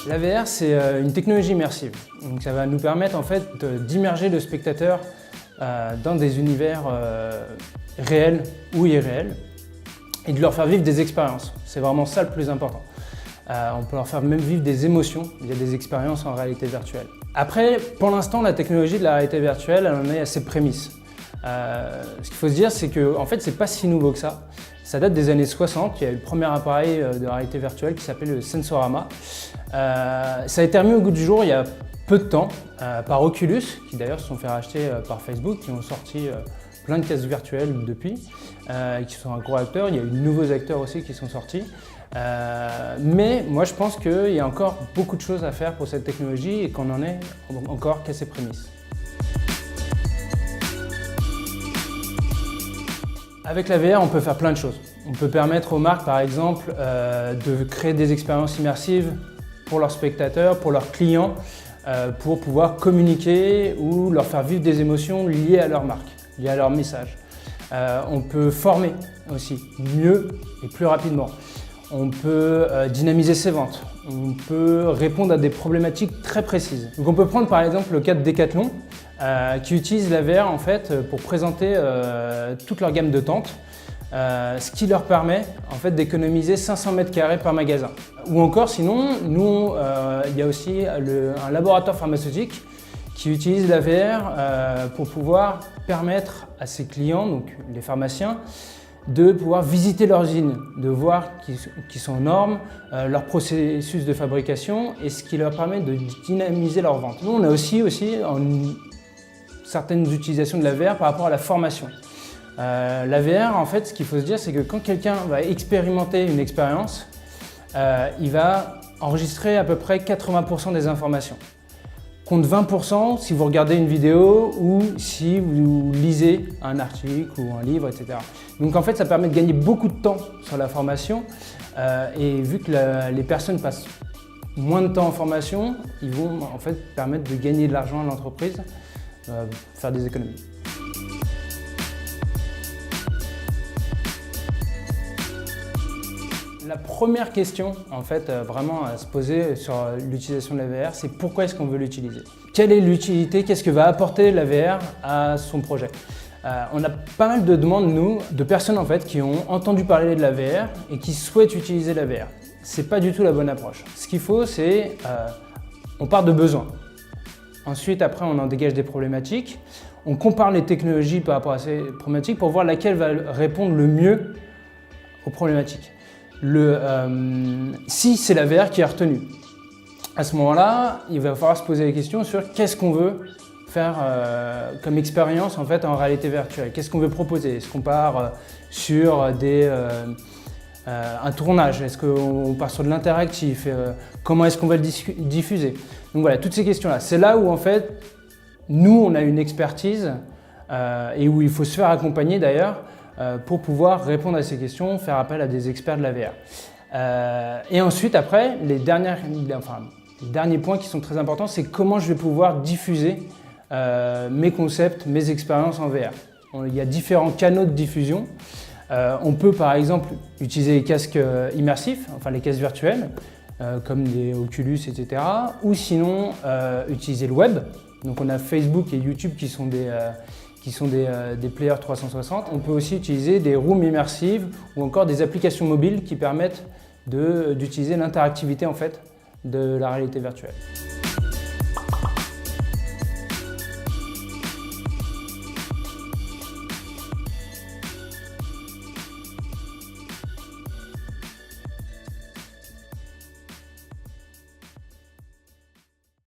La VR, c'est une technologie immersive. Donc, ça va nous permettre en fait d'immerger le spectateur dans des univers réels ou irréels et de leur faire vivre des expériences. C'est vraiment ça le plus important. On peut leur faire même vivre des émotions via des expériences en réalité virtuelle. Après, pour l'instant, la technologie de la réalité virtuelle, elle en est à ses prémices. Ce qu'il faut se dire, c'est que en fait, c'est pas si nouveau que ça. Ça date des années 60, il y a eu le premier appareil de réalité virtuelle qui s'appelait le Sensorama. Ça a été remis au goût du jour il y a peu de temps par Oculus, qui d'ailleurs se sont fait racheter par Facebook, qui ont sorti plein de casques virtuels depuis, qui sont un gros acteur. Il y a eu de nouveaux acteurs aussi qui sont sortis. Mais moi je pense qu'il y a encore beaucoup de choses à faire pour cette technologie et qu'on en est encore qu'à ses prémices. Avec la VR, on peut faire plein de choses. On peut permettre aux marques, par exemple, de créer des expériences immersives pour leurs spectateurs, pour leurs clients, pour pouvoir communiquer ou leur faire vivre des émotions liées à leur marque, liées à leur message. On peut former aussi, mieux et plus rapidement. On peut dynamiser ses ventes. On peut répondre à des problématiques très précises. Donc on peut prendre par exemple le cas de Decathlon, qui utilise la VR en fait pour présenter toute leur gamme de tentes, ce qui leur permet en fait d'économiser 500 mètres carrés par magasin. Ou encore sinon, nous, il y a aussi un laboratoire pharmaceutique qui utilise la VR pour pouvoir permettre à ses clients, donc les pharmaciens, de pouvoir visiter leurs usines, de voir qui sont aux normes, leur processus de fabrication et ce qui leur permet de dynamiser leurs ventes. Nous, on a aussi certaines utilisations de la VR par rapport à la formation. La VR, en fait, ce qu'il faut se dire, c'est que quand quelqu'un va expérimenter une expérience, il va enregistrer à peu près 80% des informations. Compte 20% si vous regardez une vidéo ou si vous lisez un article ou un livre, etc. Donc en fait, ça permet de gagner beaucoup de temps sur la formation et vu que les personnes passent moins de temps en formation, ils vont en fait permettre de gagner de l'argent à l'entreprise, faire des économies. La première question, en fait, vraiment à se poser sur l'utilisation de la VR, c'est pourquoi est-ce qu'on veut l'utiliser? Quelle est l'utilité? Qu'est-ce que va apporter la VR à son projet? On a pas mal de demandes, nous, de personnes en fait, qui ont entendu parler de la VR et qui souhaitent utiliser la VR. C'est pas du tout la bonne approche. Ce qu'il faut, c'est on part de besoins. Ensuite, après, on en dégage des problématiques. On compare les technologies par rapport à ces problématiques pour voir laquelle va répondre le mieux aux problématiques. Si c'est la VR qui est retenue, à ce moment-là, il va falloir se poser des questions sur qu'est-ce qu'on veut faire comme expérience en fait en réalité virtuelle. Qu'est-ce qu'on veut proposer? Est-ce qu'on part sur un tournage? Est-ce qu'on part sur de l'interactif? Comment est-ce qu'on va le diffuser? Donc voilà, toutes ces questions-là. C'est là où en fait, nous, on a une expertise et où il faut se faire accompagner d'ailleurs pour pouvoir répondre à ces questions, faire appel à des experts de la VR. Et ensuite, après, les derniers points qui sont très importants, c'est comment je vais pouvoir diffuser mes concepts, mes expériences en VR. Il y a différents canaux de diffusion. On peut par exemple utiliser les casques immersifs, enfin les casques virtuels, comme les Oculus, etc. Ou sinon utiliser le web. Donc on a Facebook et YouTube qui sont des players 360. On peut aussi utiliser des rooms immersives ou encore des applications mobiles qui permettent d'utiliser l'interactivité en fait de la réalité virtuelle.